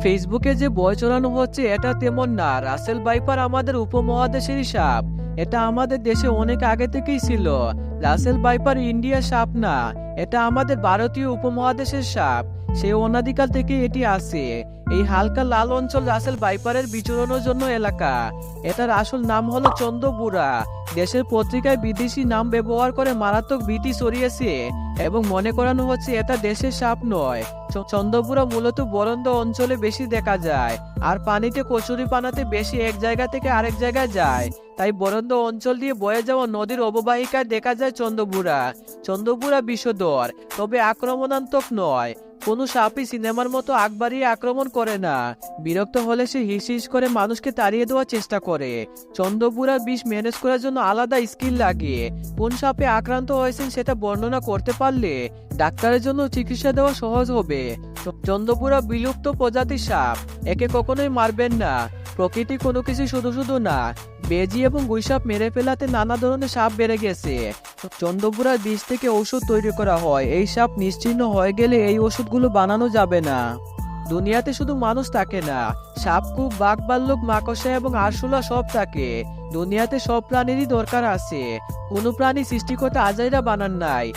ফেসবুকে যে বই চলানো হচ্ছে এটা তেমন না। রাসেল ভাইপার আমাদের উপমহাদেশেরই সাপ। এটা আমাদের দেশে অনেক আগে থেকেই ছিল। রাসেল ভাইপার ইন্ডিয়ার সাপ না, এটা আমাদের ভারতীয় উপমহাদেশের সাপ। সেই অনাদিকাল থেকে এটি আছে। এই হালকা লাল অঞ্চল রাসেল ভাইপারের বিচরণের জন্য এলাকা। এটার আসল নাম হলো চন্দ্রপুরা। দেশের পত্রিকায় বিদেশি নাম ব্যবহার করে মারাত্মক ভীতি ছড়িয়েছে এবং মনে করানো হচ্ছে এটা দেশের সাপ নয়। চন্দ্রপুরা মূলত বরন্দ অঞ্চলে বেশি দেখা যায়, আর পানিতে কচুরি পানাতে বেশি এক জায়গা থেকে আরেক জায়গায় যায়। তাই বরন্দ অঞ্চল দিয়ে বয়ে যাওয়া নদীর অববাহিকায় দেখা যায় চন্দ্রপুরা। চন্দ্রপুরা বিষধর, তবে আক্রমণাত্মক নয়। কোনো সাপই সিনেমার মতো আগ বাড়িয়ে আক্রমণ করে না। বিরক্ত হলে সে হিস হিস করে মানুষকে তাড়িয়ে দেওয়ার চেষ্টা করে। চন্দ্রপুরার বিষ ম্যানেজ করার জন্য আলাদা স্কিল লাগে। কোন সাপে আক্রান্ত হয়েছেন সেটা বর্ণনা করতে পারলে ডাক্তারের জন্য চিকিৎসা দেওয়া সহজ হবে। চন্দ্রপুরা বিলুপ্ত প্রজাতির সাপ, একে কখনোই মারবেন না। প্রকৃতি কোনো কিছু শুধু শুধু না, বেজি এবং গুইসাপ মেরে ফেলাতে নানা ধরনের সাপ বেড়ে গেছে। চন্দ্রপুরার বীজ থেকে ঔষধ তৈরি করা হয়। এই সাপ নিশ্চিহ্ন হয়ে গেলে এই ওষুধগুলো বানানো যাবে না। দুনিয়াতে শুধু মানুষ থাকে না, সাপ, কুক, বাঘ, ভাল্লুক, মাকড়সা এবং আরশোলা সব থাকে। দুনিয়াতে সব প্রাণীরই দরকার আছে। কোনো প্রাণী সৃষ্টিকর্তা আজাইরা বানান নাই।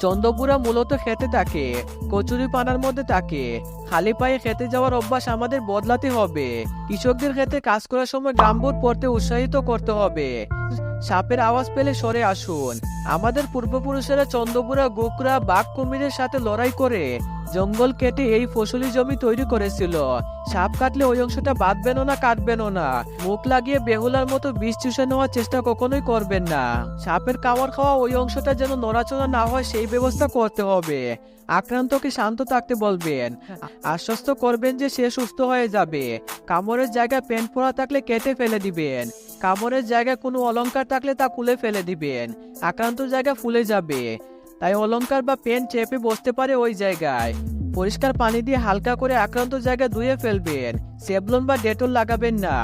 চন্দ্রপুরা মূলত খেতে থাকে, কচুরি পানার মধ্যে থাকে। খালি পায়ে খেতে যাওয়ার অভ্যাস আমাদের বদলাতে হবে। কৃষকদের খেতে কাজ করার সময় গামবুট পরতে উৎসাহিত করতে হবে। সাপের আওয়াজ পেলে সরে আসুন। আমাদের পূর্বপুরুষেরা চন্দ্রপুরা, গোকরা, বাঘ, কুমিরের সাথে লড়াই করে জঙ্গল কেটে এই ফসলি জমি তৈরি করেছিল। সাপ কাটলে ওই অংশটা বাঁধবেনও না, কাটবেনও না। মুখ লাগিয়ে বেহুলার মতো বিষ চুষে নেওয়ার চেষ্টা কখনোই করবেন না। সাপের কামড় খাওয়া ওই অংশটা যেন নড়াচড়া না হয় সেই ব্যবস্থা করতে হবে। আক্রান্তকে শান্ত থাকতে বলবেন, আশ্বস্ত করবেন যে সে সুস্থ হয়ে যাবে। কামড়ের জায়গায় পেন পড়া থাকলে কেটে ফেলে দিবেন। কামড়ের জায়গায় কোনো অলংকার থাকলে তা খুলে ফেলে দিবেন। আক্রান্ত জায়গা ফুলে যাবে, তাই অলংকার বা পেন চেপে বসতে পারে ওই জায়গায়। পরিষ্কার পানি দিয়ে হালকা করে আক্রান্ত জায়গা ধুয়ে ফেলবেন। সেভলন বা ডেটল লাগাবেন না।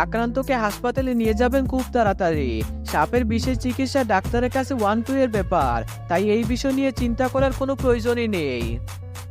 আক্রান্তকে হাসপাতালে নিয়ে যাবেন খুব তাড়াতাড়ি। সাপের বিশেষ চিকিৎসা ডাক্তারের কাছে 1-2 এর ব্যাপার, তাই এই বিষয় নিয়ে চিন্তা করার কোনো প্রয়োজনই নেই।